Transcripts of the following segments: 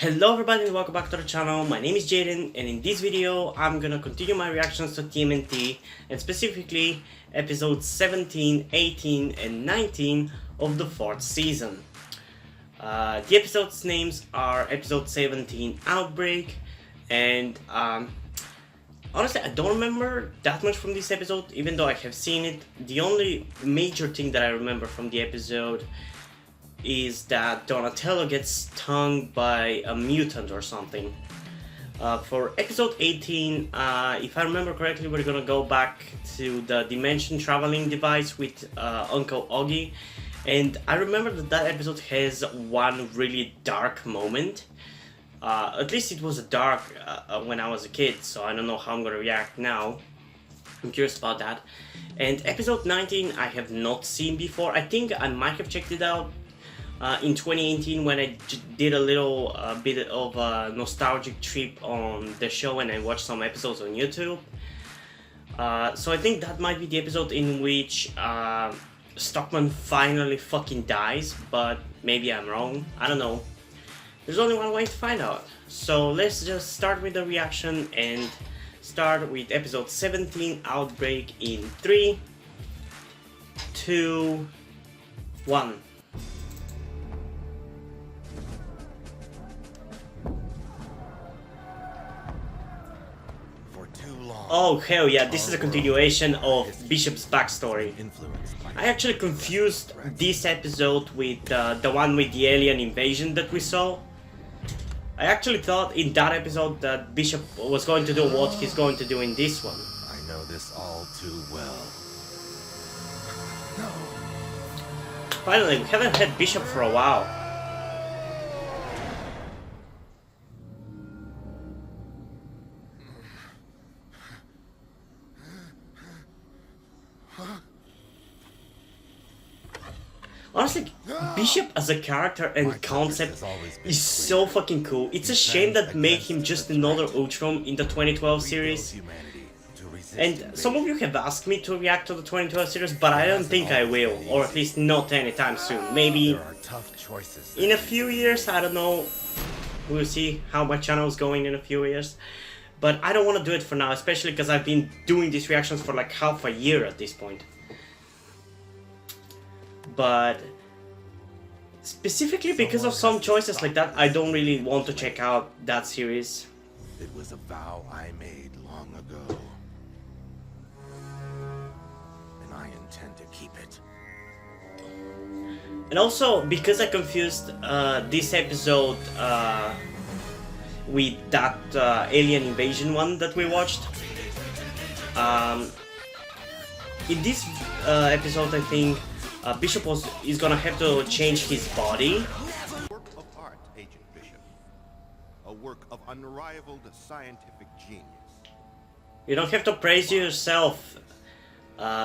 Hello everybody and welcome back to the channel. My name is Jaden and in this video I'm gonna continue my reactions to TMNT and specifically episodes 17, 18 and 19 of the 4th season. The episodes names are episode 17 Outbreak and honestly I don't remember that much from this episode even though I have seen it. The only major thing that I remember from the episode is that Donatello gets stung by a mutant or something. For episode 18, if I remember correctly, we're gonna go back to the dimension traveling device with Uncle Augie, and I remember that episode has one really dark moment. At least it was dark when I was a kid, so I don't know how I'm gonna react now. I'm curious about that. And episode 19 I have not seen before. I think I might have checked it out in 2018 when I did a little bit of a nostalgic trip on the show and I watched some episodes on YouTube. So I think that might be the episode in which Stockman finally fucking dies, but maybe I'm wrong. I don't know. There's only one way to find out. So let's just start with the reaction and start with episode 17 Outbreak in 3, 2, 1. Oh hell yeah, this is a continuation of Bishop's backstory. I actually confused this episode with the one with the alien invasion that we saw. I actually thought in that episode that Bishop was going to do what he's going to do in this one. I know this all too well. No. Finally, we haven't had Bishop for a while. Honestly, Bishop as a character and concept is so fucking cool. It's a shame that made him just another Ultron in the 2012 series. And some of you have asked me to react to the 2012 series, but I don't think I will, or at least not anytime soon. Maybe in a few years, I don't know. We'll see how my channel is going in a few years. But I don't want to do it for now, especially because I've been doing these reactions for like half a year at this point. But specifically because of some choices like that, I don't really want to check out that series. It was a vow I made long ago, and I intend to keep it. And also because I confused this episode with that alien invasion one that we watched. In this episode, I think Bishop is gonna have to change his body. A work of art, Agent Bishop. A work of unrivaled scientific genius. You don't have to praise yourself,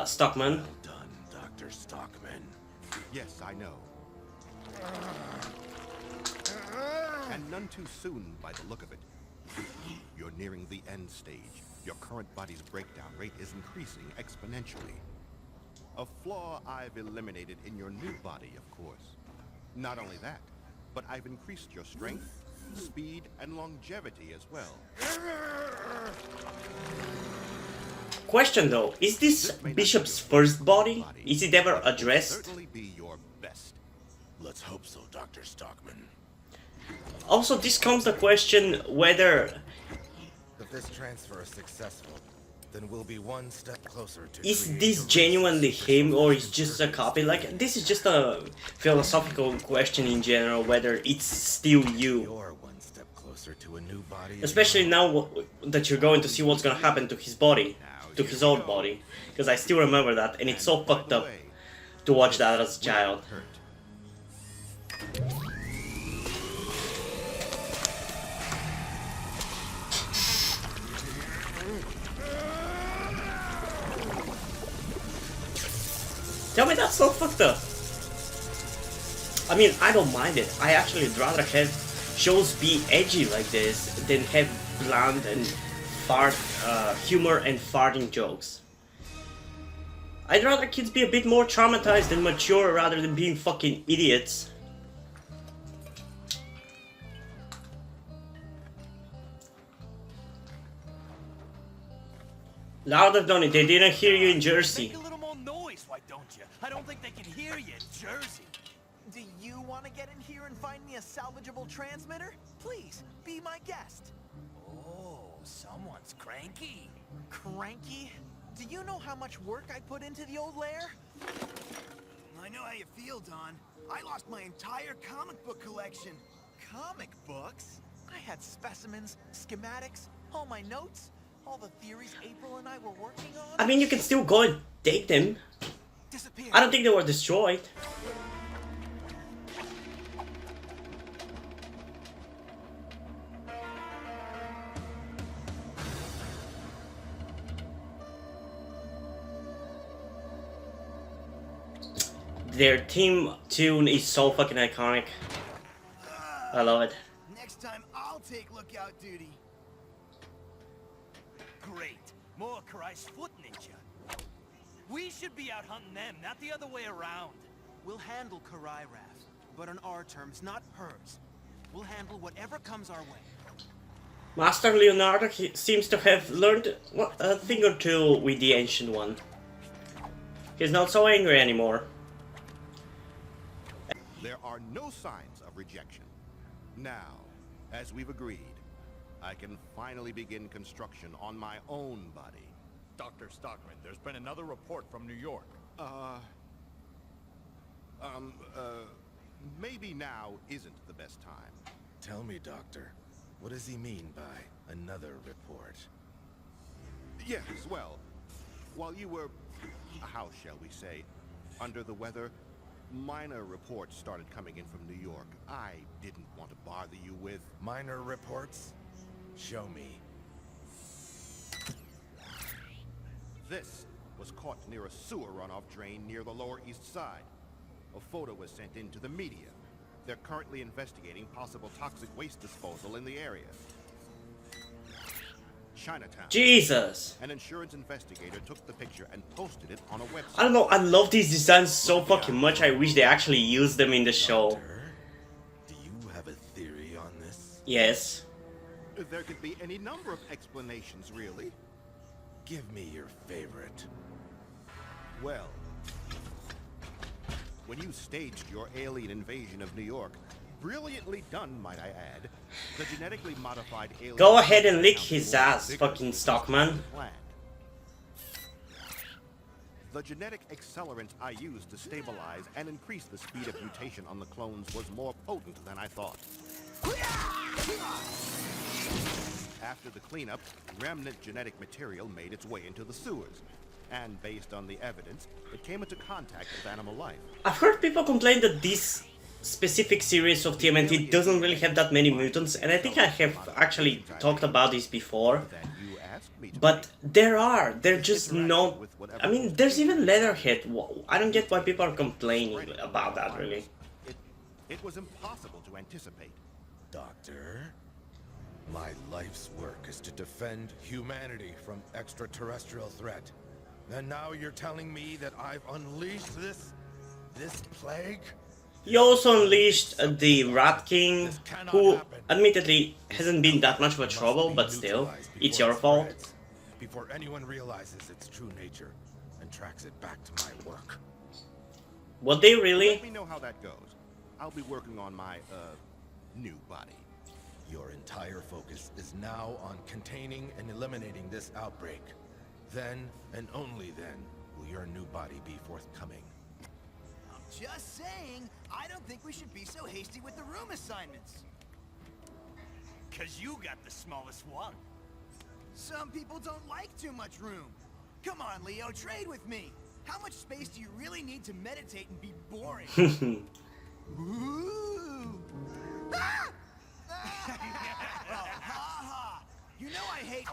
Stockman. Well done, Dr. Stockman. Yes, I know. And none too soon by the look of it. You're nearing the end stage. Your current body's breakdown rate is increasing exponentially. A flaw I've eliminated in your new body, of course. Not only that, but I've increased your strength, speed, and longevity as well. Question though, is this Bishop's first body? Is it ever addressed? Certainly be your best. Let's hope so, Dr. Stockman. Also, this comes the question whether If this transfer is successful, then we'll be one step closer to is this genuinely him or is just a copy? Like, this is just a philosophical question in general, whether it's still you. You're one step closer to a new body. Especially now that you're going to see what's gonna happen to his body, to his old body. Because I still remember that, and it's so fucked up to watch that as a child. Tell me that's so fucked up. I mean, I don't mind it. I actually would rather have shows be edgy like this than have bland and humor and farting jokes. I'd rather kids be a bit more traumatized and mature rather than being fucking idiots. Louder, Donny. They didn't hear you in Jersey. Make a little more noise, why don't you? I don't think they can hear you in Jersey. Do you want to get in here and find me a salvageable transmitter? Please, be my guest. Oh, someone's cranky. Cranky? Do you know how much work I put into the old lair? I know how you feel, Don. I lost my entire comic book collection. Comic books? I had specimens, schematics, all my notes, all the theories April and I were working on. I mean, you can still go and take them. Disappeared. I don't think they were destroyed. Their theme tune is so fucking iconic. I love it. Next time I'll take lookout duty. Great. More Karai's foot ninja. We should be out hunting them, not the other way around. We'll handle Karai Raft, but on our terms, not hers. We'll handle whatever comes our way. Master Leonardo seems to have learned a thing or two with the Ancient One. He's not so angry anymore. There are no signs of rejection. Now, as we've agreed, I can finally begin construction on my own body. Dr. Stockman, there's been another report from New York. Maybe now isn't the best time. Tell me, Doctor, what does he mean by another report? Yes, well, while you were, how shall we say, under the weather, minor reports started coming in from New York. I didn't want to bother you with... Minor reports? Show me. This was caught near a sewer runoff drain near the Lower East Side. A photo was sent in to the media. They're currently investigating possible toxic waste disposal in the area. Chinatown. Jesus! An insurance investigator took the picture and posted it on a website. I don't know, I love these designs so fucking much. I wish they actually used them in the show. Doctor, do you have a theory on this? Yes. There could be any number of explanations, really. Give me your favorite. Well, when you staged your alien invasion of New York, brilliantly done, might I add, the genetically modified alien... Go ahead and lick his ass, fucking Stockman. The genetic accelerant I used to stabilize and increase the speed of mutation on the clones was more potent than I thought. After the cleanup, remnant genetic material made its way into the sewers. And based on the evidence, it came into contact with animal life. I've heard people complain that this specific series of TMNT doesn't really have that many mutants, and I think I have actually talked about this before. But they're just not... I mean, there's even Leatherhead. I don't get why people are complaining about that, really. It was impossible to anticipate. Doctor, my life's work is to defend humanity from extraterrestrial threat. And now you're telling me that I've unleashed this plague? He also unleashed the Rat King, who admittedly hasn't been that much of a trouble, but still, it's your fault. Before anyone realizes its true nature and tracks it back to my work. Would they really? Let me know how that goes. I'll be working on my, new body. Your entire focus is now on containing and eliminating this outbreak. Then, and only then, will your new body be forthcoming. I'm just saying, I don't think we should be so hasty with the room assignments. 'Cause you got the smallest one. Some people don't like too much room. Come on, Leo, trade with me. How much space do you really need to meditate and be boring? Ooh. Ah! Ah! You know I hate...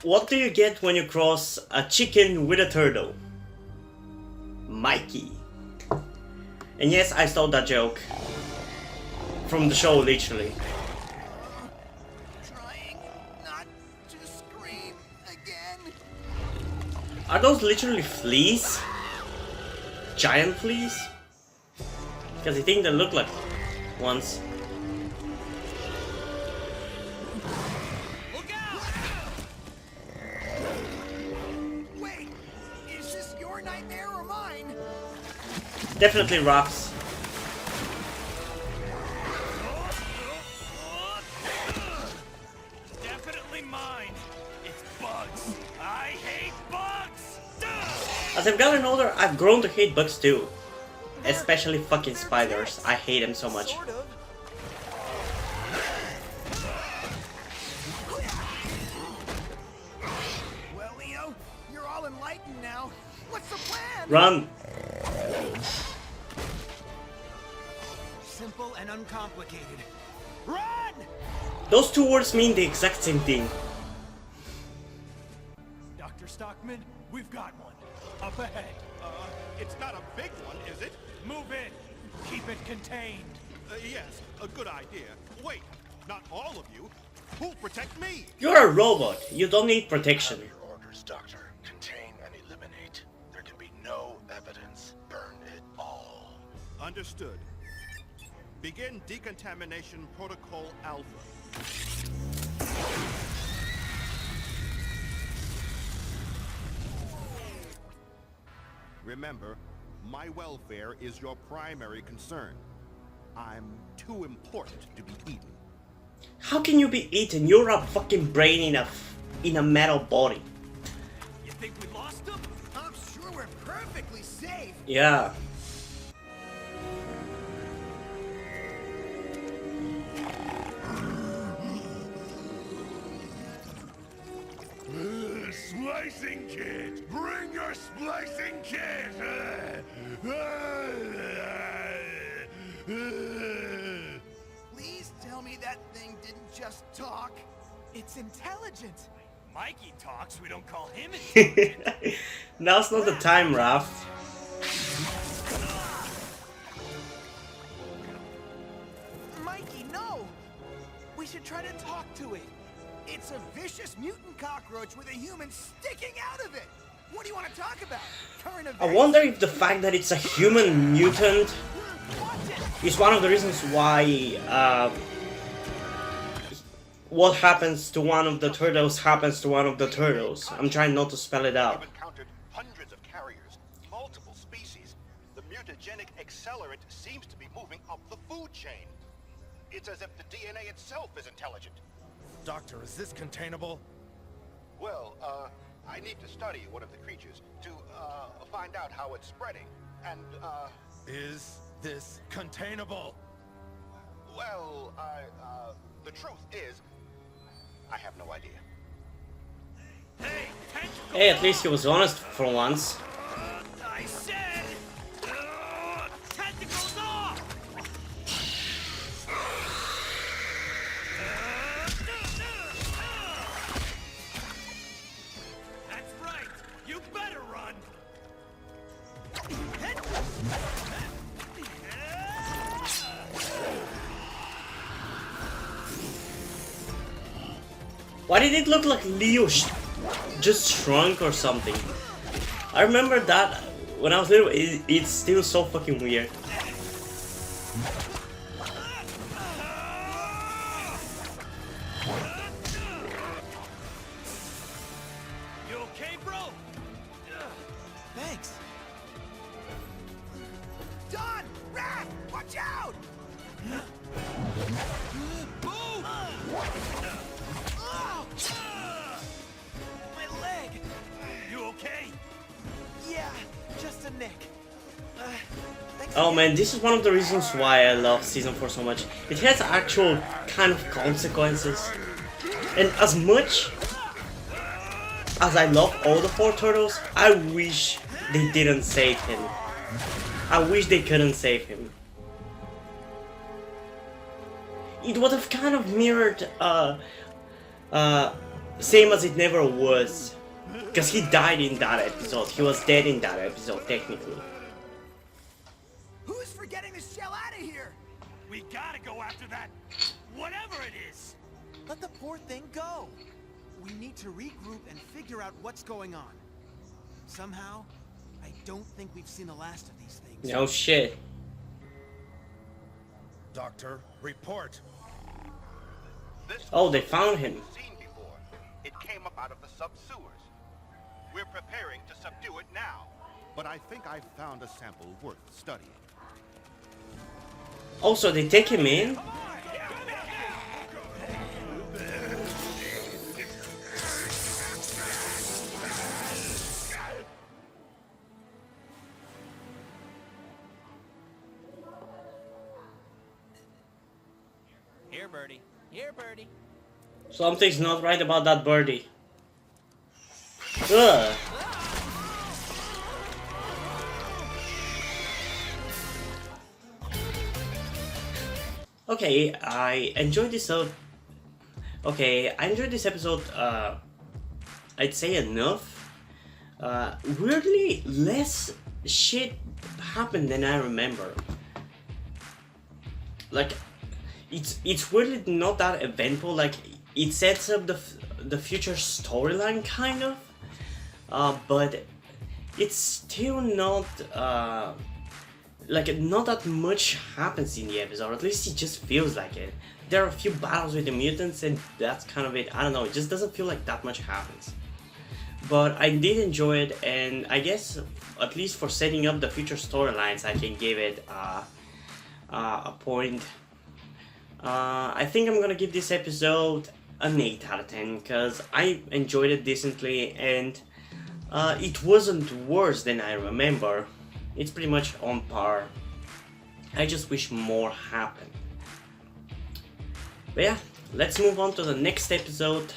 What do you get when you cross a chicken with a turtle? Mikey. And yes, I stole that joke. From the show, literally. Trying not to scream again. Are those literally fleas? Giant fleas? Because I think they look like ones. Look out! Definitely rocks. Definitely mine. It's bugs. I hate bugs. As I've gotten older, I've grown to hate bugs too. Especially fucking spiders. I hate them so much. Sort of. Well, Leo, you're all enlightened now. What's the plan? Run! Simple and uncomplicated. Run! Those two words mean the exact same thing. Dr. Stockman, we've got one. Up ahead. It's not a big one, is it? Move in. Keep it contained. Yes, a good idea. Wait, not all of you. Who'll protect me? You're a robot. You don't need protection. Your orders, Doctor. Contain and eliminate. There can be no evidence. Burn it all. Understood. Begin decontamination protocol Alpha. Remember, my welfare is your primary concern. I'm too important to be eaten. How can you be eaten? You're a fucking brain in a metal body. You think we lost him? I'm sure we're perfectly safe. Yeah. Splicing kit! Bring your splicing kit! Please tell me that thing didn't just talk. It's intelligent. Mikey talks, we don't call him Now's not the time, Raph. Mikey, no! We should try to talk to it. It's a vicious mutant cockroach with a human sticking out of it. What do you want to talk about? Current events? I wonder if the fact that it's a human mutant is one of the reasons why what happens to one of the turtles happens to one of the turtles. I'm trying not to spell it out. We've encountered hundreds of carriers, multiple species. The mutagenic accelerant seems to be moving up the food chain. It's as if the DNA itself is intelligent. Doctor, is this containable? Well, I need to study one of the creatures to find out how it's spreading. And, Is this containable? well, the truth is, I have no idea. Hey, tentacle! Hey, at least he was honest for once. I said, tentacles off! That's right. You better run. Why did it look like Leo just shrunk or something? I remember that when I was little, it's still so fucking weird. You okay, bro? Thanks. Don! Raph! Watch out! Move! My leg! You okay? Yeah, just a nick. Thanks Oh again. man, this is one of the reasons why I love Season 4 so much. It has actual kind of consequences. And as much as I love all the 4 turtles, I wish they didn't save him. I wish they couldn't save him. It would have kind of mirrored same as it never was. Because he died in that episode. He was dead in that episode, technically. Who's forgetting the shell out of here? We gotta go after that, whatever it is. Let the poor thing go. We need to regroup and figure out what's going on. Somehow, I don't think we've seen the last of these things. No shit. Doctor, report. This Oh, they found him. seen before. It came up out of the sub-sewers. We're preparing to subdue it now. but I think I've found a sample worth studying. Also, they take him in. Here, Birdie. Here, Birdie. Something's not right about that birdie. Ugh. Okay, I enjoyed this episode. I'd say enough. Weirdly, less shit happened than I remember. Like, it's weirdly not that eventful. Like, it sets up the future storyline kind of, but it's still not like not that much happens in the episode. At least it just feels like it. There are a few battles with the mutants, and that's kind of it. I don't know. It just doesn't feel like that much happens. But I did enjoy it, and I guess at least for setting up the future storylines, I can give it a point. I think I'm gonna give this episode an 8 out of 10 because I enjoyed it decently, and it wasn't worse than I remember. It's pretty much on par. I just wish more happened. But yeah, let's move on to the next episode.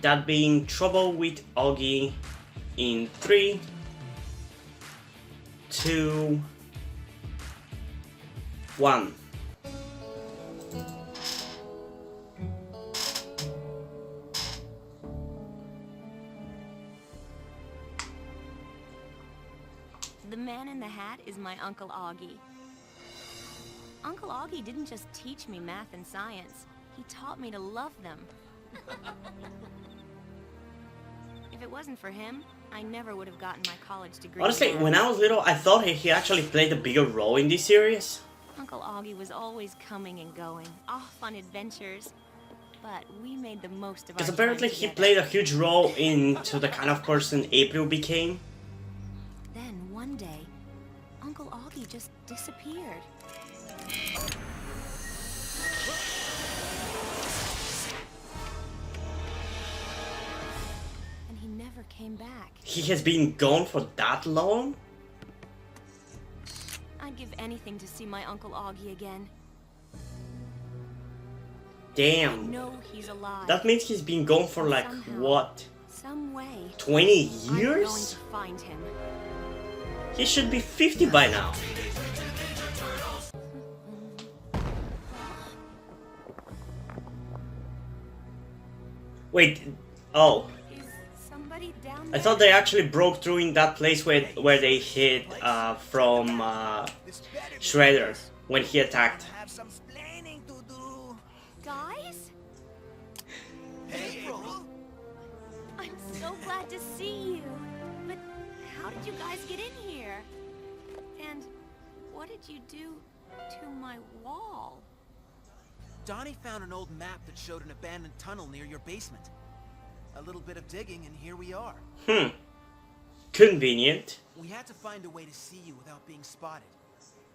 That being Trouble with Augie in 3, 2, 1. The man in the hat is my Uncle Augie. Uncle Augie didn't just teach me math and science, he taught me to love them. If it wasn't for him, I never would have gotten my college degree. Honestly, when I was little, I thought he actually played a bigger role in this series. Uncle Augie was always coming and going, off on adventures. But we made the most of our Because time apparently he together. played a huge role into the kind of person April became. Then one day, Uncle Augie just disappeared. And he never came back. He has been gone for that long? I'd give anything to see my Uncle Augie again. I Damn. know he's alive. That means he's been gone for like, Somehow, what, some way, 20 I'm going years? to find him. He should be 50 by now. Wait, oh. Is somebody down I there? thought they actually broke through in that place where they hid from This better be Shredder nice. when he attacked. Have some explaining to do. Guys? Hey, April. I'm so glad to see you. But how did you guys get in here? And what did you do to my wall? Donnie found an old map that showed an abandoned tunnel near your basement. A little bit of digging and here we are. Convenient. We had to find a way to see you without being spotted.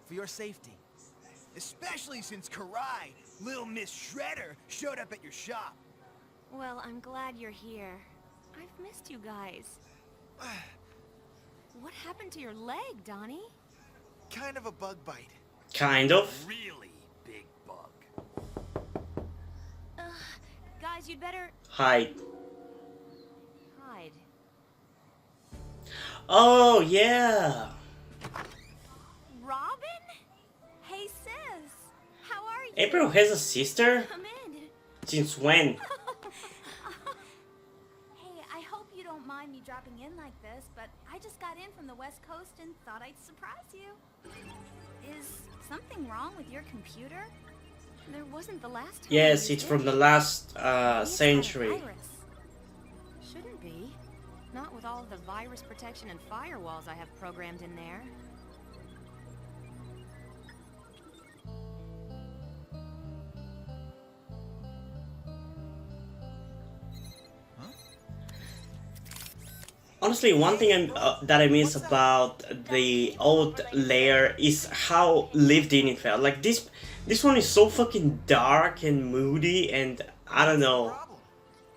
For your safety. Especially since Karai, Little Miss Shredder, showed up at your shop. Well, I'm glad you're here. I've missed you guys. What happened to your leg, Donnie? Kind of a bug bite. Kind of. Really big bug. Guys, you'd better Hide. hide. Oh, yeah. Robin? Hey, sis. How are you? April has a sister? Come in. Since when? Hey, I hope you don't mind me dropping in like this, but I just got in from the West Coast and thought I'd surprise you. Is something wrong with your computer? There wasn't the last time. Yes, you it's did. from the last Maybe it's got a century. virus. Shouldn't be. Not with all of the virus protection and firewalls I have programmed in there. Honestly, one thing that I miss about the old layer is how lived in it felt. Like this one is so fucking dark and moody, and I don't know.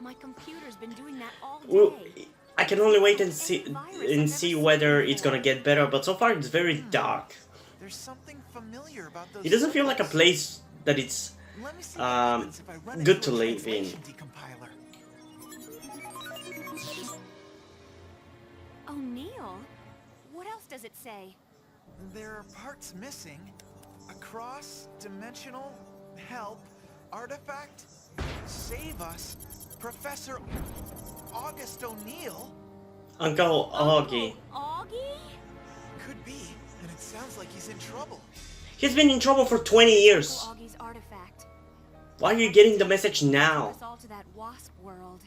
My computer's been doing that all Well, day. I can only wait and see whether it's gonna get better. But so far, it's very dark. There's something familiar about those It doesn't feel like a symbols. place that it's Let me see what happens if I run good into to a live in. translation decompiler. O'Neill? What else does it say? There are parts missing. A cross, dimensional, help, artifact, save us, Professor August O'Neill. Uncle Augie. Augie? Could be, and it sounds like he's in trouble. He's been in trouble for 20 years. Uncle Augie's artifact. Why are you getting the message now? Us all to that wasp world.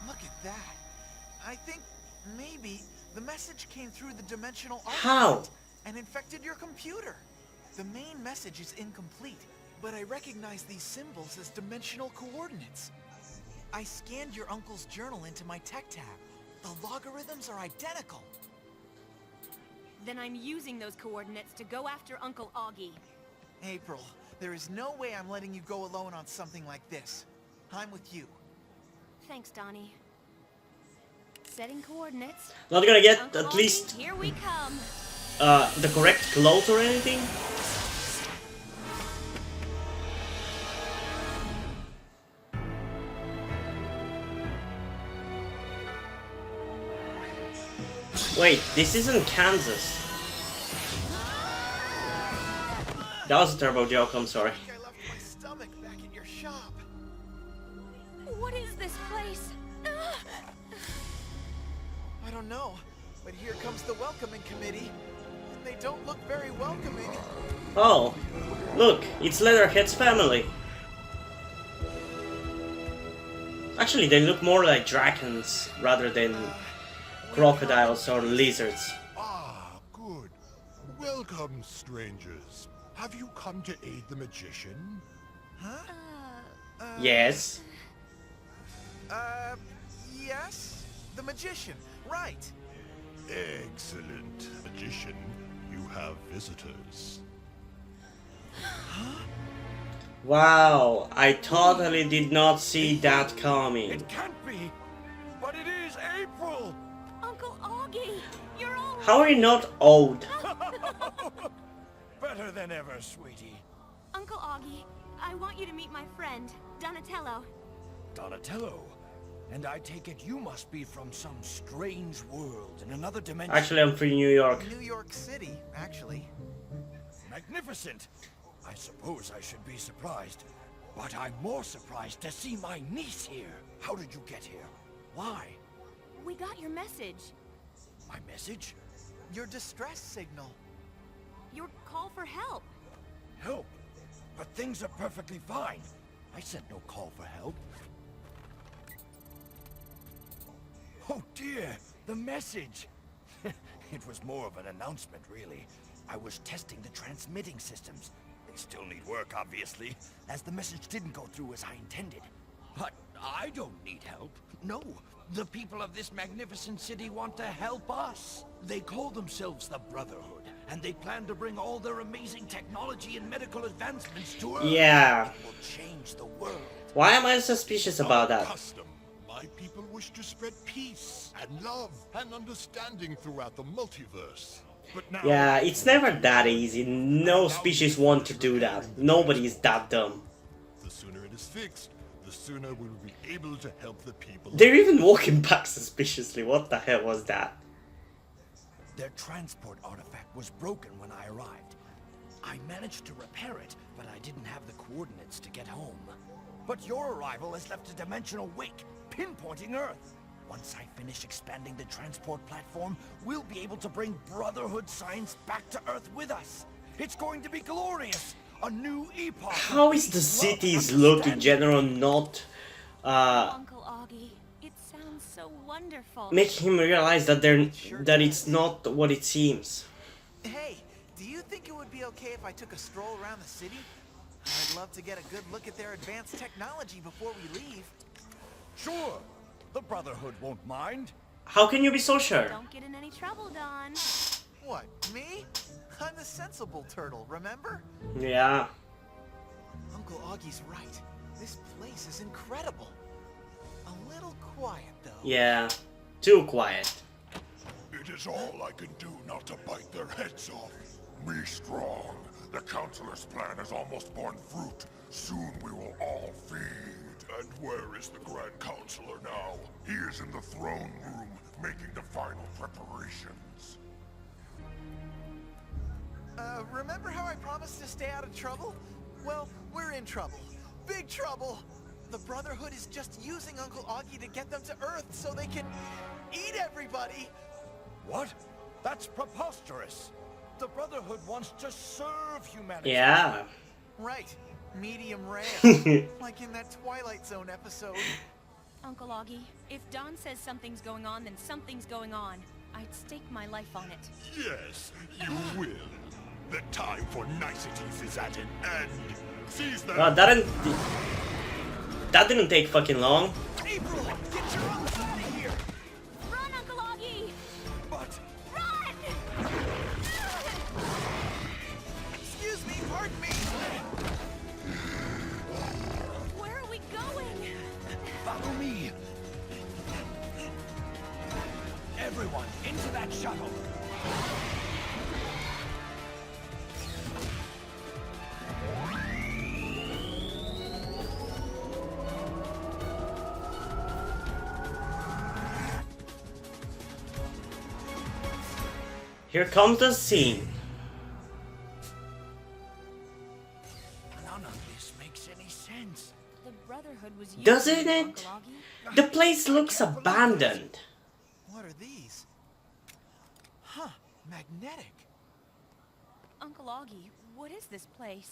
Look at that. I think maybe the message came through the dimensional How? artifact and infected your computer. The main message is incomplete, but I recognize these symbols as dimensional coordinates. I scanned your uncle's journal into my tech tab. The logarithms are identical. Then I'm using those coordinates to go after Uncle Augie. April, there is no way I'm letting you go alone on something like this. I'm with you. Thanks, Donnie. Setting coordinates. Not gonna get Uncle at Augie, least here we come. the correct clothes or anything? Wait, this isn't Kansas. That was a terrible joke, I'm sorry. I left my stomach back at your shop. What is this place? I don't know, but here comes the welcoming committee. And they don't look very welcoming. Oh, look, it's Leatherhead's family. Actually, they look more like dragons rather than crocodiles or lizards. Ah, good. Welcome, strangers. Have you come to aid the magician? Huh? Yes. Yes? The magician, right. Excellent. Magician, you have visitors. Wow, I totally did not see that coming. It can't be! But it is April! Uncle Augie, you're all How are you not old? Better than ever, sweetie. Uncle Augie, I want you to meet my friend, Donatello. Donatello? And I take it you must be from some strange world in another dimension. Actually, I'm from New York. New York City, actually. Magnificent! I suppose I should be surprised. But I'm more surprised to see my niece here. How did you get here? Why? We got your message. My message? Your distress signal. Your call for help. Help? But things are perfectly fine. I sent no call for help. Oh dear, the message! It was more of an announcement, really. I was testing the transmitting systems. They still need work, obviously, as the message didn't go through as I intended. But I don't need help. No, the people of this magnificent city want to help us. They call themselves the Brotherhood, and they plan to bring all their amazing technology and medical advancements to Earth. Yeah. It will change the world. Why am I suspicious about that? Custom. My people wish to spread peace and love and understanding throughout the multiverse. But now, Yeah, it's never that easy. No species want to do that. Nobody is that dumb. the sooner it is fixed, the sooner we will be able to help the people. They're even walking back suspiciously. What the hell was that? Their transport artifact was broken when I arrived. I managed to repair it, but I didn't have the coordinates to get home. But your arrival has left a dimensional wake, pinpointing Earth. Once I finish expanding the transport platform, we'll be able to bring Brotherhood science back to Earth with us. It's going to be glorious! A new epoch! How is the city's look in general not Uncle Augie, it sounds so wonderful. making him realize that it's not what it seems? Hey, do you think it would be okay if I took a stroll around the city? I'd love to get a good look at their advanced technology before we leave. Sure. The Brotherhood won't mind. How can you be so sure? Don't get in any trouble, Don. What, me? I'm the sensible turtle, remember? Yeah. Uncle Augie's right. This place is incredible. A little quiet, though. Yeah. Too quiet. It is all I can do not to bite their heads off. Me strong. The Councilor's plan has almost borne fruit. Soon we will all feed. And where is the Grand Counselor now? He is in the throne room, making the final preparations. Remember how I promised to stay out of trouble? Well, we're in trouble. Big trouble! The Brotherhood is just using Uncle Augie to get them to Earth so they can eat everybody! What? That's preposterous. The Brotherhood wants to serve humanity. Yeah. Right. Medium rare. Like in that Twilight Zone episode. Uncle Augie, if Don says something's going on, then something's going on. I'd stake my life on it. Yes, you will. The time for niceties is at an end. Seize them. That didn't take fucking long. April, get your uncle out of here! Run, Uncle Augie! But Run! Excuse me, pardon me! Where are we going? follow me. Everyone, into that shuttle. Here comes the scene. None of this makes any sense. The Brotherhood was using Doesn't you, it? Uncle Augie. The place looks abandoned. What are these? Huh, magnetic. Uncle Augie, what is this place?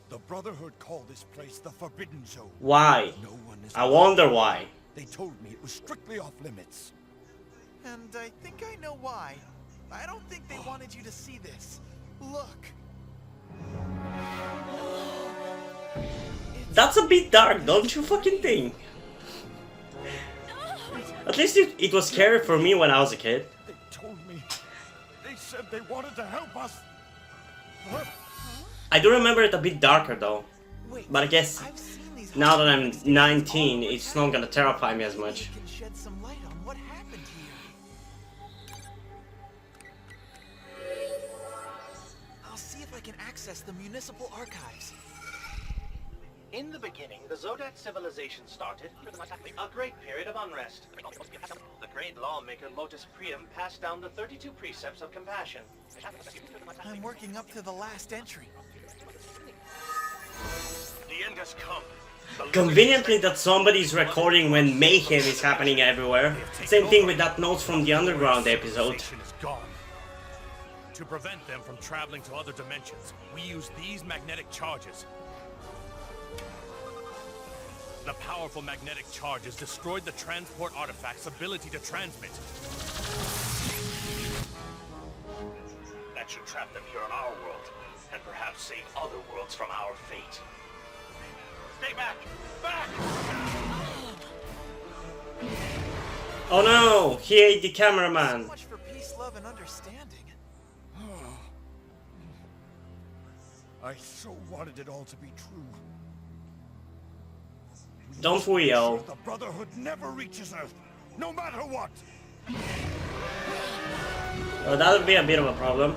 The Brotherhood call this place the Forbidden Zone. Why? No one is I wonder why. They told me it was strictly off limits. And I think I know why. I don't think they wanted you to see this. Look. That's a bit dark, don't you fucking think? At least it was scary for me when I was a kid. They told me. They said they wanted to help us. Huh? I do remember it a bit darker though. Wait, But I guess I've seen these now that I'm holograms. 19, it's not gonna terrify me as much. Maybe it can shed some light on what happened here. I'll see if I can access the municipal archives. In the beginning, the Zodak civilization started a great period of unrest. The great lawmaker Lotus Priam passed down the 32 precepts of compassion. I'm working up to the last entry. The end has come. The Conveniently that somebody's recording when mayhem is happening everywhere. Same thing with that notes from the Underground episode. Is gone. To prevent them from traveling to other dimensions, we use these magnetic charges. The powerful magnetic charges destroyed the transport artifact's ability to transmit. That should trap them here on our world, and perhaps save other worlds from our fate. Stay back! Back! Oh no, he ate the cameraman. So much for peace, love, and understanding. I so wanted it all to be true. Don't we all? The Brotherhood never reaches Earth, no matter what. Well, that would be a bit of a problem.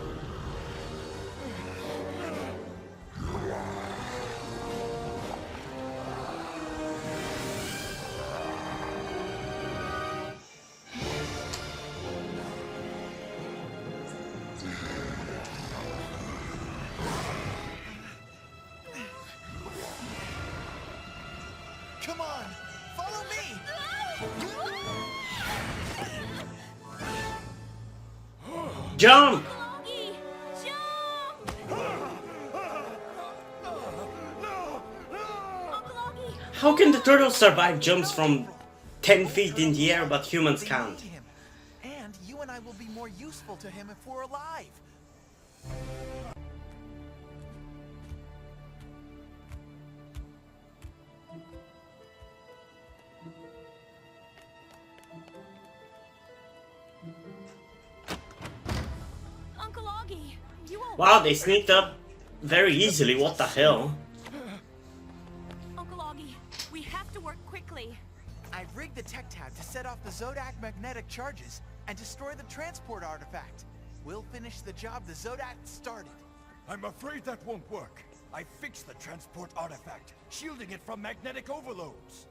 Come on, follow me. Jump! Augie, jump! Uncle Augie, How can the turtles survive jumps from 10 feet in the air but humans They can't? need him. And you and I will be more useful to him if we're alive. Augie, you won't. Wow, they sneaked up very easily, what the hell? Uncle Augie, we have to work quickly. I've rigged the tech tab to set off the Zodak magnetic charges and destroy the transport artifact. We'll finish the job the Zodak started. I'm afraid that won't work. I fixed the transport artifact, shielding it from magnetic overloads.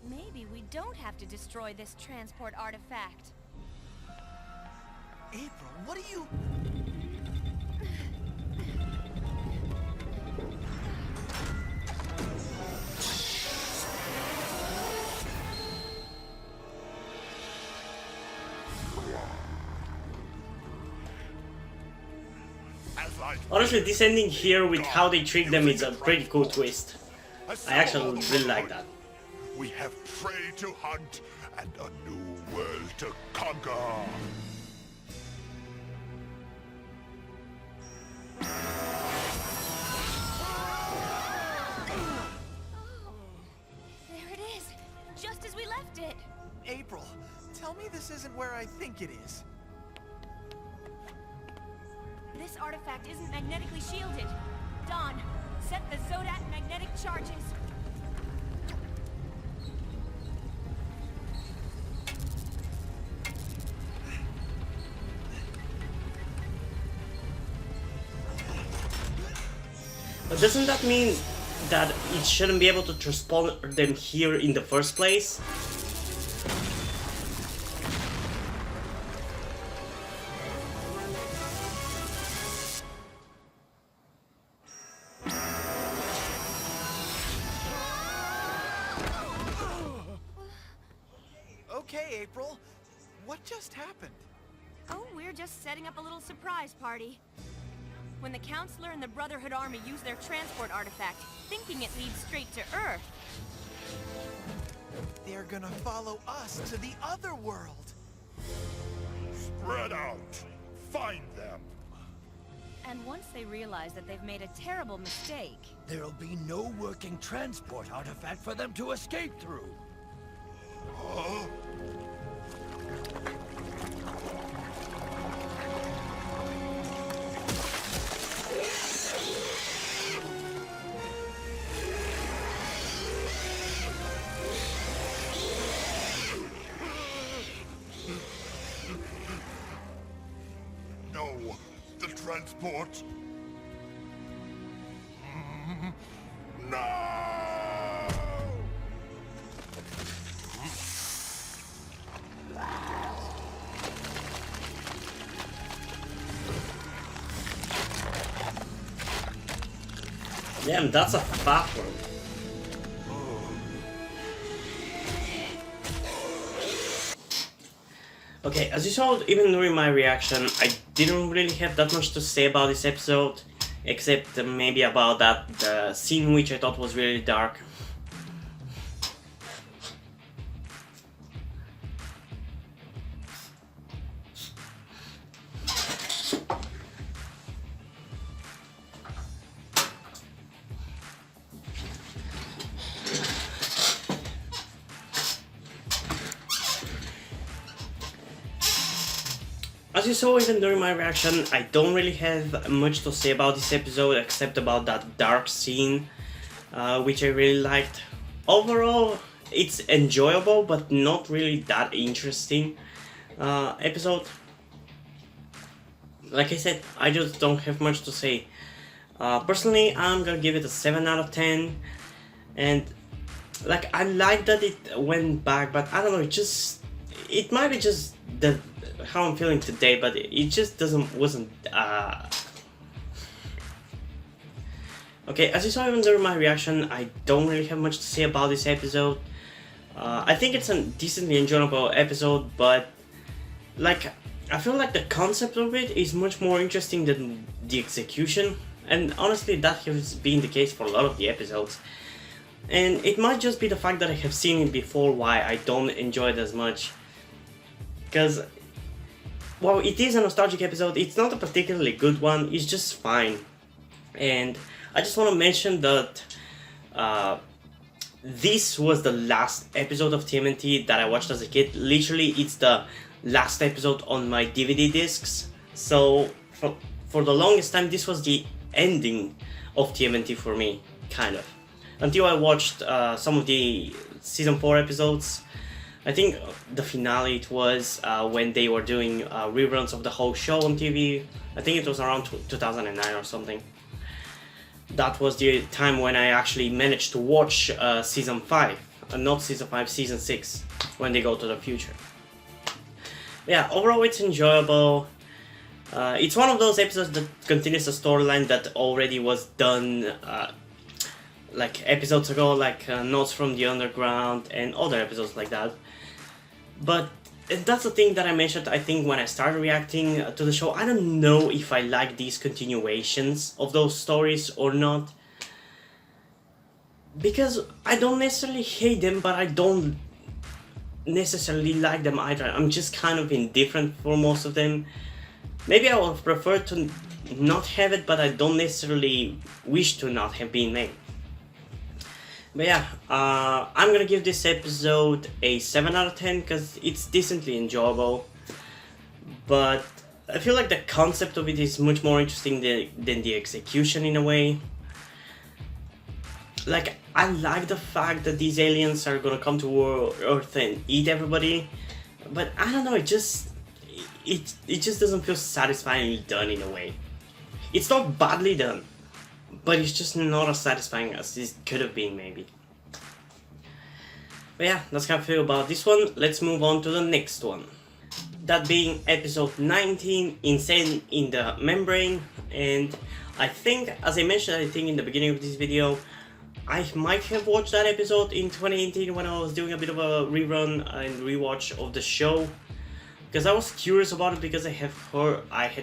Maybe we don't have to destroy this transport artifact. April, what are you... Honestly, this ending here with how they treat them is a pretty cool twist. I actually really like that. We have prey to hunt and a new world to conquer. There it is, just as we left it. April, tell me this isn't where I think it is. This artifact isn't magnetically shielded. Dawn, set the Zodak magnetic charges. But doesn't that mean that it shouldn't be able to transport them here in the first place? Okay, April. What just happened? Oh, we're just setting up a little surprise party. When the Counselor and the Brotherhood Army use their transport artifact, thinking it leads straight to Earth. They're gonna follow us to the other world. Spread out. Find them. And once they realize that they've made a terrible mistake, There'll be no working transport artifact for them to escape through. Huh? No, the transport. No! Damn, that's a fat one. Okay, as you saw, even during my reaction, I didn't really have that much to say about this episode, except maybe about that scene which I thought was really dark. As you saw even during my reaction, I don't really have much to say about this episode except about that dark scene, which I really liked. Overall, it's enjoyable but not really that interesting episode. Like I said, I just don't have much to say. Personally, I'm gonna give it a 7 out of 10, and like I like that it went back, but I don't know, it might be just how I'm feeling today, but it just wasn't okay. As you saw even during my reaction, I don't really have much to say about this episode. I think it's a decently enjoyable episode, but like I feel like the concept of it is much more interesting than the execution, and honestly that has been the case for a lot of the episodes. And it might just be the fact that I have seen it before why I don't enjoy it as much. Because while it is a nostalgic episode, it's not a particularly good one, it's just fine. And I just want to mention that this was the last episode of TMNT that I watched as a kid. Literally, it's the last episode on my DVD discs. So for the longest time, this was the ending of TMNT for me, kind of. Until I watched some of the season 4 episodes. I think the finale it was when they were doing reruns of the whole show on TV. I think it was around 2009 or something. That was the time when I actually managed to watch season 5. Not season 5, season 6, when they go to the future. Yeah, overall it's enjoyable. It's one of those episodes that continues a storyline that already was done like episodes ago, like Notes from the Underground and other episodes like that. But that's the thing that I mentioned, I think, when I started reacting to the show. I don't know if I like these continuations of those stories or not. Because I don't necessarily hate them, but I don't necessarily like them either. I'm just kind of indifferent for most of them. Maybe I would prefer to not have it, but I don't necessarily wish to not have been made. But yeah, I'm gonna give this episode a 7 out of 10 because it's decently enjoyable. But I feel like the concept of it is much more interesting than the execution in a way. Like, I like the fact that these aliens are gonna come to Earth and eat everybody. But I don't know, it just doesn't feel satisfyingly done in a way. It's not badly done, but it's just not as satisfying as this could have been, maybe. But yeah, that's how I feel about this one. Let's move on to the next one. That being episode 19, Insane in the Membrane. And I think, as I mentioned, I think in the beginning of this video, I might have watched that episode in 2018 when I was doing a bit of a rerun and rewatch of the show. Because I was curious about it, because I had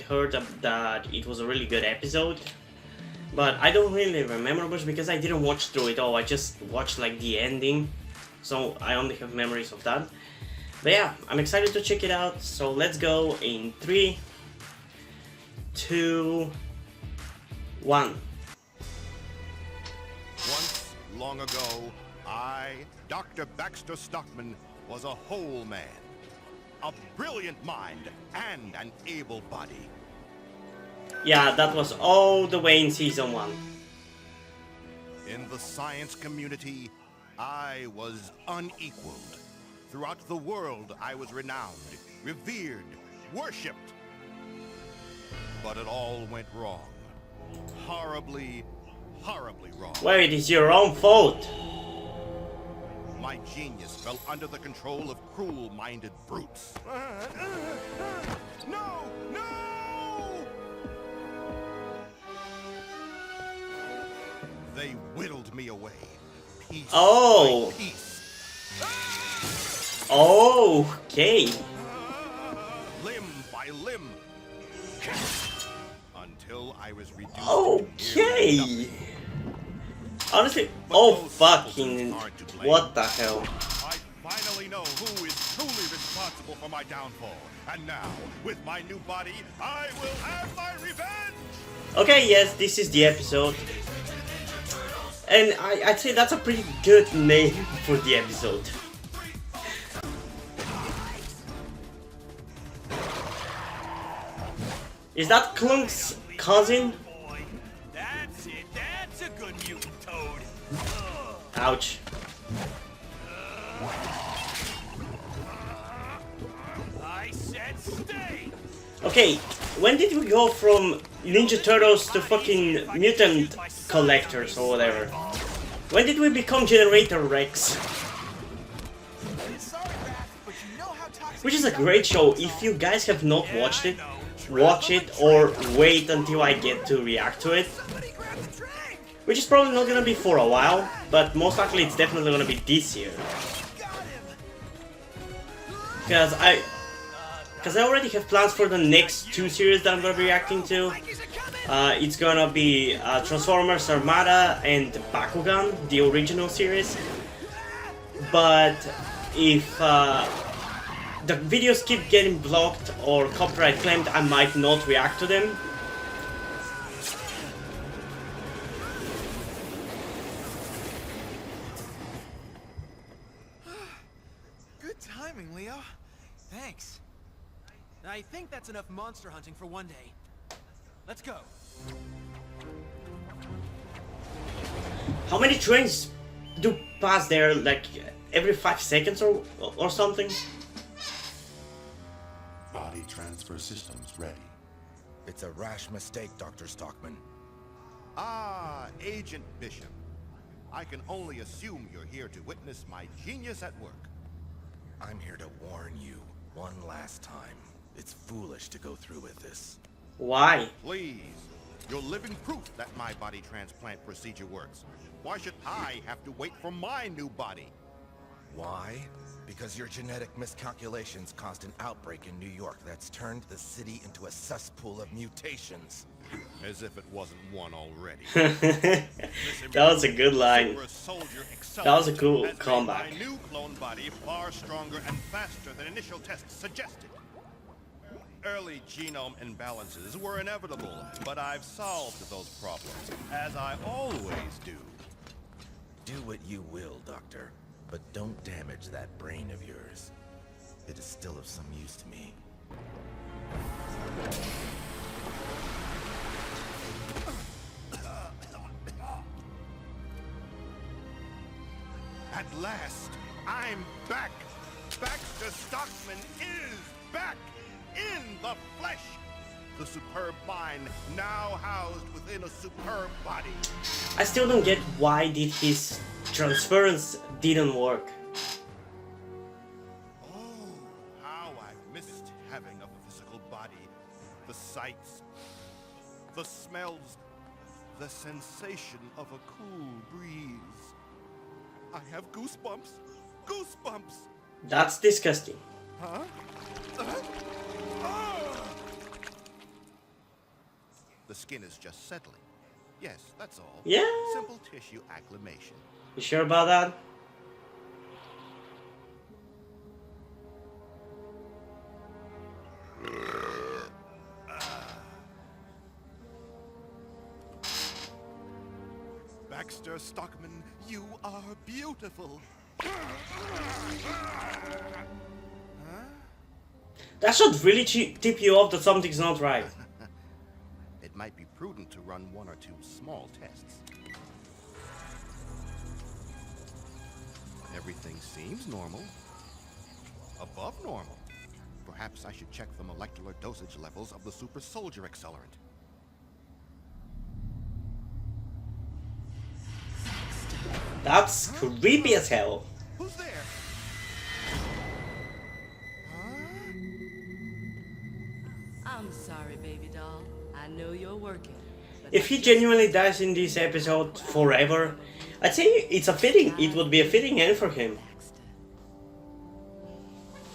heard that it was a really good episode. But I don't really remember much because I didn't watch through it all. I just watched like the ending. So I only have memories of that. But yeah, I'm excited to check it out. So let's go in 3, 2, 1. Once, long ago, I, Dr. Baxter Stockman, was a whole man. A brilliant mind and an able body. Yeah, that was all the way in season 1. In the science community, I was unequaled. Throughout the world, I was renowned, revered, worshipped. But it all went wrong. Horribly, horribly wrong. Well, it is your own fault. My genius fell under the control of cruel-minded brutes. No! No! They whittled me away, piece Oh. by piece. Okay. Limb by limb. Until I was reduced to Okay. nearly nothing. Honestly, But oh those fucking, soldiers aren't to blame. what the hell? I finally know who is truly responsible for my downfall. And now, with my new body, I will have my revenge! Okay, yes, this is the episode. And I'd say that's a pretty good name for the episode. Is that Klunk's cousin? That's it. That's a good mutant toad. Ouch. I said stay. Okay, when did we go from Ninja Turtles to fucking mutant collectors or whatever? When did we become Generator Rex? Which is a great show. If you guys have not watched it, watch it or wait until I get to react to it. Which is probably not gonna be for a while, but most likely it's definitely gonna be this year. Because I already have plans for the next 2 series that I'm gonna be reacting to. It's gonna be Transformers Armada and Bakugan, the original series. But if the videos keep getting blocked or copyright claimed, I might not react to them. Good timing, Leo. Thanks. I think that's enough monster hunting for one day. Let's go. How many trains do pass there, like every 5 seconds or something? Body transfer systems ready. It's a rash mistake, Dr. Stockman. Ah, Agent Bishop. I can only assume you're here to witness my genius at work. I'm here to warn you one last time. It's foolish to go through with this. Why? Please. You're living proof that my body transplant procedure works. Why should I have to wait for my new body? Why? Because your genetic miscalculations caused an outbreak in New York that's turned the city into a cesspool of mutations. As if it wasn't one already. That was a good line. That was a cool comeback. My new clone body far stronger and faster than initial tests suggested. Early genome imbalances were inevitable, but I've solved those problems, as I always do. Do what you will, Doctor, but don't damage that brain of yours. It is still of some use to me. At last, I'm back! Baxter Stockman is back! In the flesh! The superb mind now housed within a superb body. I still don't get why did his transference didn't work. Oh, how I've missed having a physical body. The sights, the smells, the sensation of a cool breeze. I have goosebumps. Goosebumps! That's disgusting. Huh? The skin is just settling. Yes, that's all. Yeah. Simple tissue acclimation. You sure about that? Baxter Stockman, you are beautiful. That should really tip you off that something's not right. It might be prudent to run 1 or 2 small tests. Everything seems normal. Above normal. Perhaps I should check the molecular dosage levels of the super soldier accelerant. That's creepy as hell. Who's there? I'm sorry, baby doll. I know you're working. If he genuinely dies in this episode forever, I'd say it would be a fitting end for him.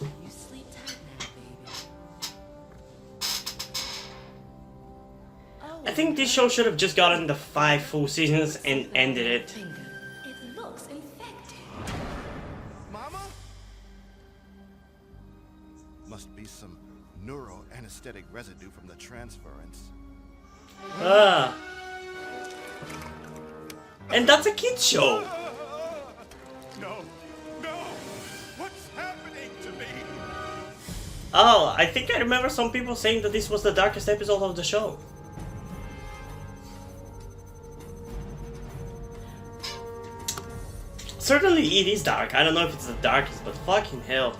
You sleep tight now, baby. I think this show should have just gotten the 5 full seasons and ended it. It looks infected. Mama? Must be some neuroanesthetic residue from the transference. Ah. And that's a kid's show. No, no! What's happening to me? Oh, I think I remember some people saying that this was the darkest episode of the show. Certainly it is dark. I don't know if it's the darkest, but fucking hell.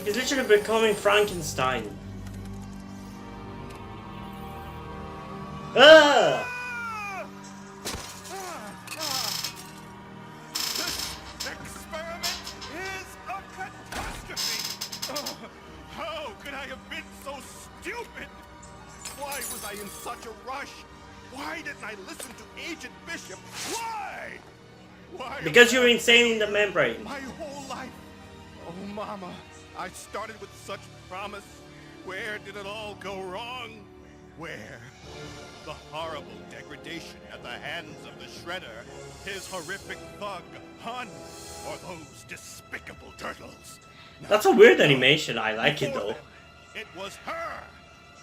He's literally becoming Frankenstein. Ah! This experiment is a catastrophe! Oh, how could I have been so stupid? Why was I in such a rush? Why didn't I listen to Agent Bishop? Why? Why? Because you're insane in the membrane. My whole life. Oh, Mama. I started with such promise. Where did it all go wrong? Where? The horrible degradation at the hands of the Shredder, his horrific thug, Hun, or those despicable turtles. That's a weird animation. I like it though. It was her.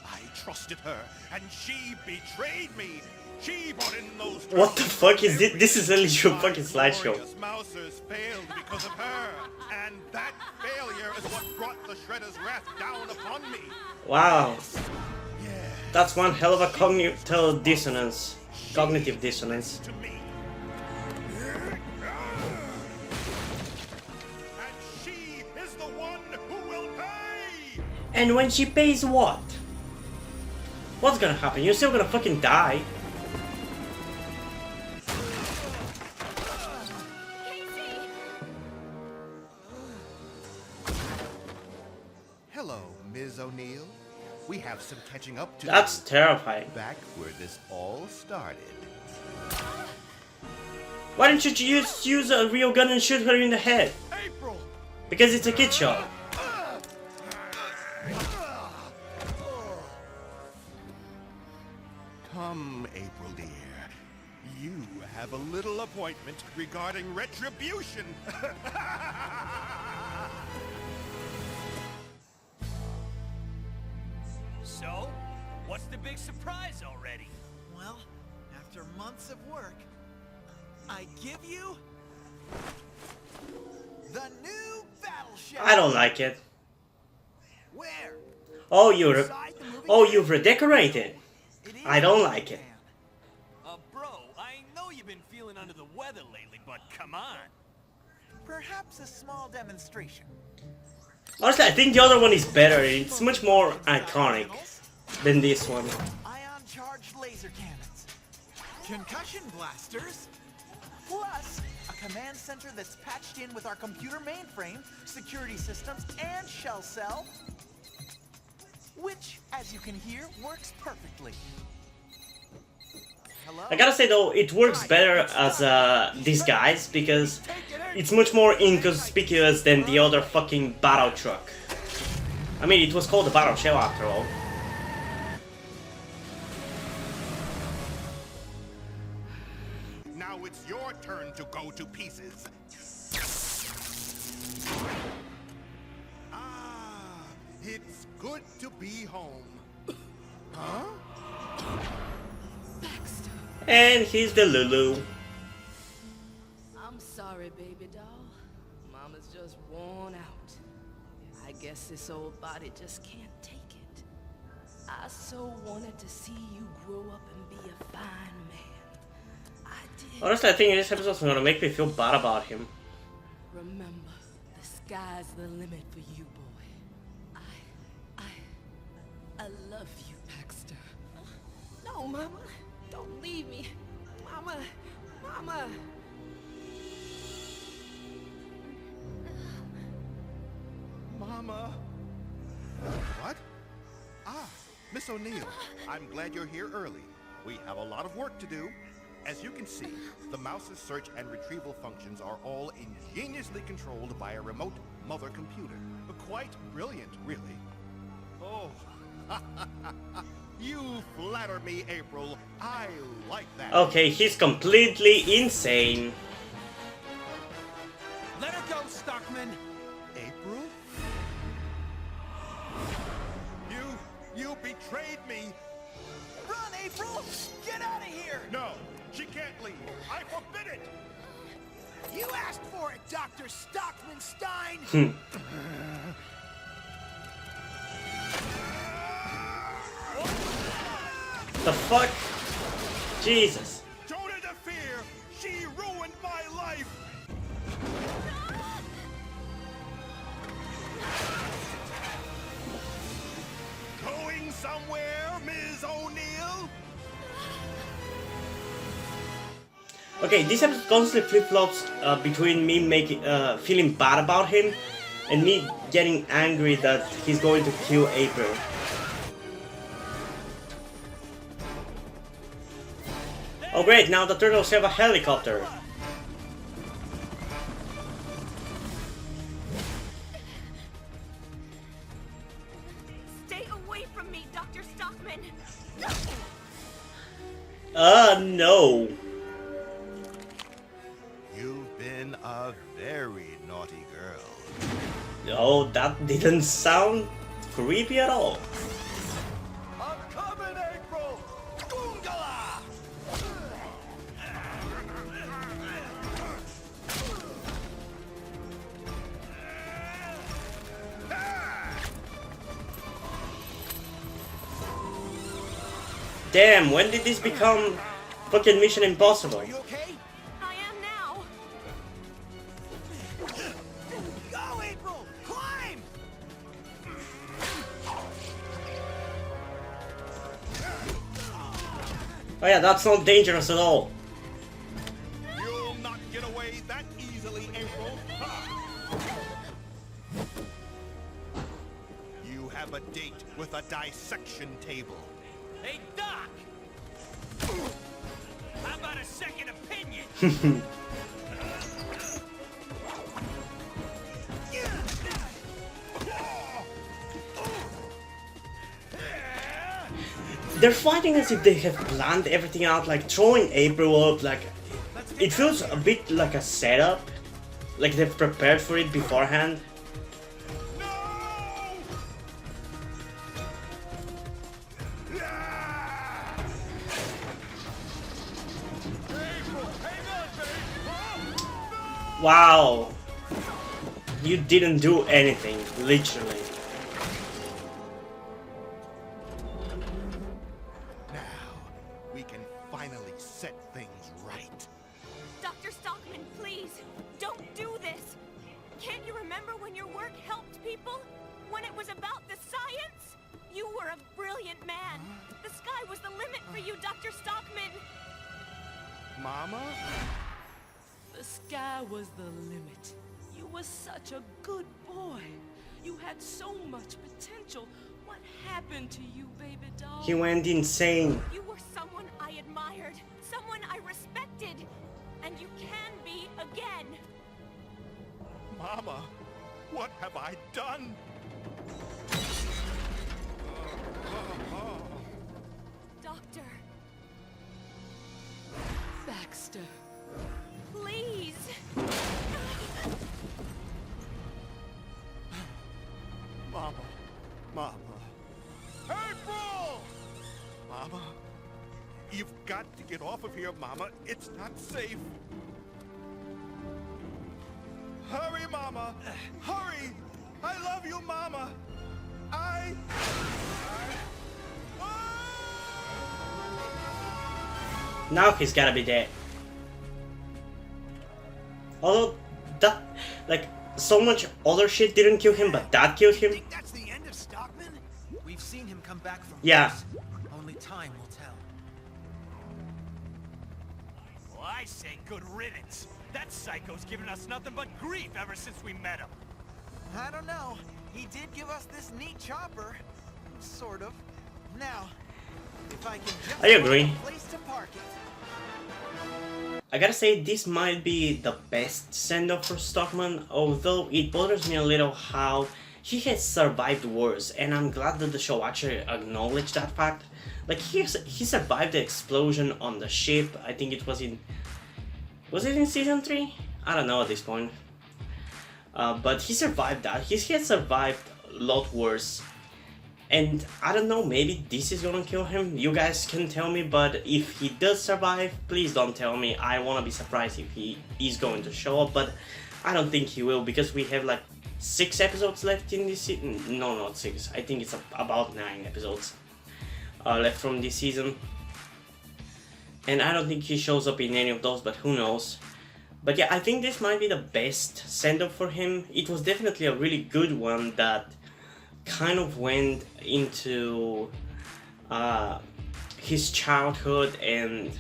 I trusted her, and she betrayed me. She brought in those... What the fuck is this? This is a literal fucking slideshow. Glorious Mousers failed because of her, and that failure is what brought the Shredder's wrath down upon me. Wow. That's one hell of a cognitive dissonance. Cognitive dissonance. To me. And she is the one who will pay! And when she pays what? What's gonna happen? You're still gonna fucking die. Hello, Ms. O'Neill. We have some catching up to That's do. terrifying. Back where this all started. Why don't you just use a real gun and shoot her in the head? April! Because it's a kid show. Come, April dear. You have a little appointment regarding retribution. So, what's the big surprise already? Well, after months of work, I give you the new battleship. I don't like it. Where? Oh, you've redecorated. It is I don't like it. Bro, I know you've been feeling under the weather lately, but come on. Perhaps a small demonstration. Honestly, I think the other one is better. It's much more iconic than this one. Ion-charged laser cannons, concussion blasters, plus a command center that's patched in with our computer mainframe, security systems, and shell cell, which, as you can hear, works perfectly. Hello? I gotta say though, it works better as disguise because it's much more inconspicuous than the other fucking battle truck. I mean, it was called the battle shell after all. Now it's your turn to go to pieces. Ah, it's good to be home. Huh? And he's the Lulu. I'm sorry, baby doll. Mama's just worn out. I guess this old body just can't take it. I so wanted to see you grow up and be a fine man. I did. Honestly, I think this episode's gonna make me feel bad about him. Remember, the sky's the limit for you, boy. I love you, Baxter. No, Mama. Don't leave me. Mama. Mama. Mama. What? Ah, Miss O'Neill. I'm glad you're here early. We have a lot of work to do. As you can see, the mouse's search and retrieval functions are all ingeniously controlled by a remote mother computer. Quite brilliant, really. Oh, you flatter me, April. I like that. Okay, he's completely insane. Let her go, Stockman. April? You betrayed me. Run, April! Get out of here! No, she can't leave. I forbid it. You asked for it, Dr. Stockman Stein. The fuck? Jesus. Don't interfere. She ruined my life. Going somewhere, Ms. O'Neill? Okay, this episode constantly flip-flops between me feeling bad about him and me getting angry that he's going to kill April. Oh great, now the turtles have a helicopter. Stay away from me, Dr. Stockman! No. You've been a very naughty girl. No, that didn't sound creepy at all. Damn, when did this become fucking Mission Impossible? Are you okay? I am now. Go, April! Climb! Oh yeah, that's not dangerous at all. You'll not get away that easily, April. You have a date with a dissection table. Hey, Doc! How about a second opinion? They're fighting as if they have planned everything out, like throwing April up, like it feels a bit like a setup, like they've prepared for it beforehand. Wow, you didn't do anything, literally. Now, we can finally set things right. Dr. Stockman, please, don't do this. Can't you remember when your work helped people? When it was about the science? You were a brilliant man. The sky was the limit for you, Dr. Stockman. Mama? The sky was the limit. You were such a good boy. You had so much potential. What happened to you, baby doll? He went insane. You were someone I admired, someone I respected, and you can be again. Mama, what have I done? Doctor, Baxter. please. Mama, Mama. April! Mama, you've got to get off of here, Mama. It's not safe. Hurry, Mama. Hurry. I love you, Mama. Now he's gotta be dead. Although that, like, so much other shit didn't kill him, but that killed him. Think that's the end of Stockman? We've seen him come back from Yeah. worse. Only time will tell. Well, I say good riddance. That psycho's given us nothing but grief ever since we met him. I don't know. He did give us this neat chopper. Sort of. Now, if I can just I agree. find a place to park it. I gotta say, this might be the best send-off for Stockman, although it bothers me a little how he has survived worse, and I'm glad that the show actually acknowledged that fact. Like, he survived the explosion on the ship. I think it was in... Was it in season 3? I don't know at this point. But he survived that. He has survived a lot worse. And I don't know, maybe this is gonna kill him. You guys can tell me, but if he does survive, please don't tell me. I wanna be surprised if he is going to show up, but I don't think he will, because we have like 6 episodes left in this season. No, not 6. I think it's about 9 episodes left from this season. And I don't think he shows up in any of those, but who knows. But yeah, I think this might be the best send-off for him. It was definitely a really good one that kind of went into his childhood and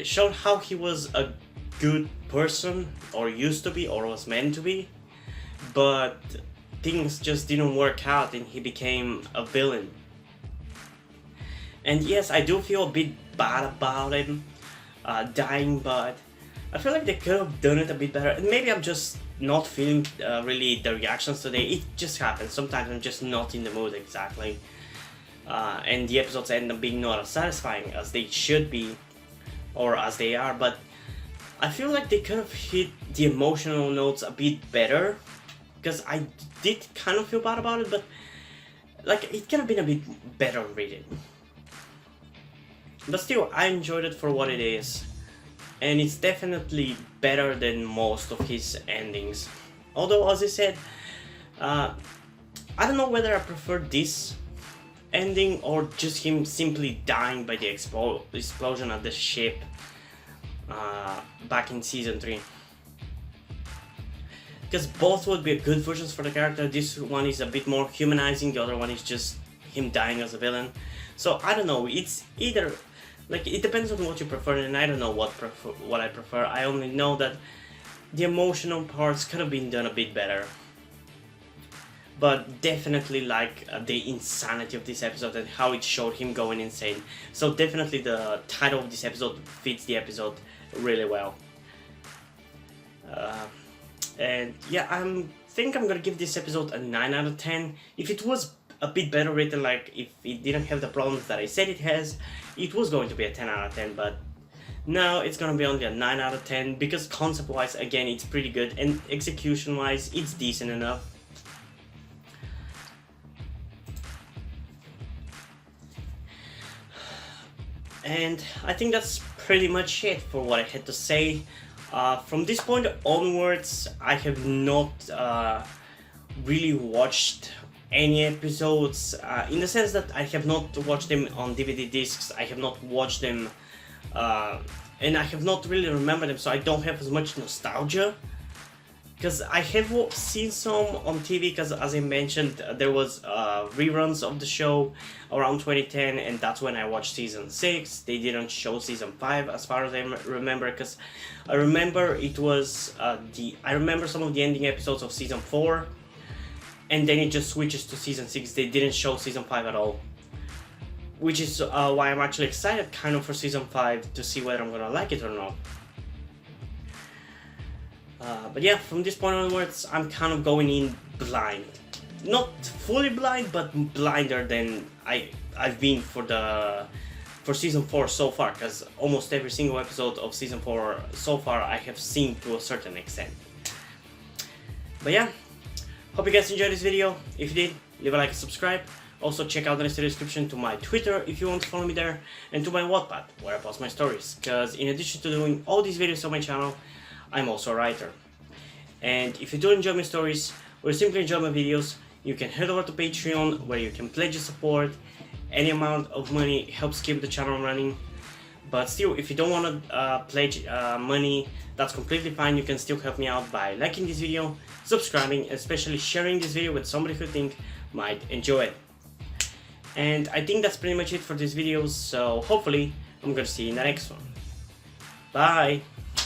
showed how he was a good person, or used to be, or was meant to be, but things just didn't work out and he became a villain. And yes, I do feel a bit bad about him dying, but I feel like they could have done it a bit better. And maybe I'm just not feeling really the reactions today. It just happens. Sometimes I'm just not in the mood exactly. And the episodes end up being not as satisfying as they should be, or as they are, but I feel like they could have hit the emotional notes a bit better, because I did kind of feel bad about it, but like it could have been a bit better written. But still, I enjoyed it for what it is, and it's definitely better than most of his endings. Although, as I said, I don't know whether I prefer this ending or just him simply dying by the explosion of the ship back in season 3. Because both would be good versions for the character. This one is a bit more humanizing, the other one is just him dying as a villain. So I don't know, it's either, like, it depends on what you prefer, and I don't know what I prefer. I only know that the emotional parts could have been done a bit better. But definitely like the insanity of this episode and how it showed him going insane. So definitely the title of this episode fits the episode really well. And yeah, I think I'm gonna give this episode a 9 out of 10. If it was a bit better written, like if it didn't have the problems that I said it has, it was going to be a 10 out of 10, but no, it's gonna be only a 9 out of 10 because concept wise, again, it's pretty good, and execution wise, it's decent enough. And I think that's pretty much it for what I had to say. From this point onwards, I have not really watched any episodes, in the sense that I have not watched them on DVD discs, I have not watched them, and I have not really remembered them, so I don't have as much nostalgia. Because I have seen some on TV, because as I mentioned, there was reruns of the show around 2010, and that's when I watched season 6. They didn't show season 5 as far as I remember, because I remember it was I remember some of the ending episodes of season 4, and then it just switches to season 6. They didn't show season 5 at all, which is why I'm actually excited kind of for season 5 to see whether I'm gonna like it or not. But yeah, from this point onwards, I'm kind of going in blind. Not fully blind, but blinder than I've been for season 4 so far, because almost every single episode of season 4 so far I have seen to a certain extent. But yeah, hope you guys enjoyed this video. If you did, leave a like and subscribe. Also check out the description to my Twitter if you want to follow me there, and to my Wattpad where I post my stories, because in addition to doing all these videos on my channel, I'm also a writer. And if you do enjoy my stories or simply enjoy my videos, you can head over to Patreon where you can pledge your support. Any amount of money helps keep the channel running. But still, if you don't want to pledge money, that's completely fine. You can still help me out by liking this video, subscribing, and especially sharing this video with somebody who you think might enjoy it. And I think that's pretty much it for this video, so hopefully I'm gonna see you in the next one. Bye!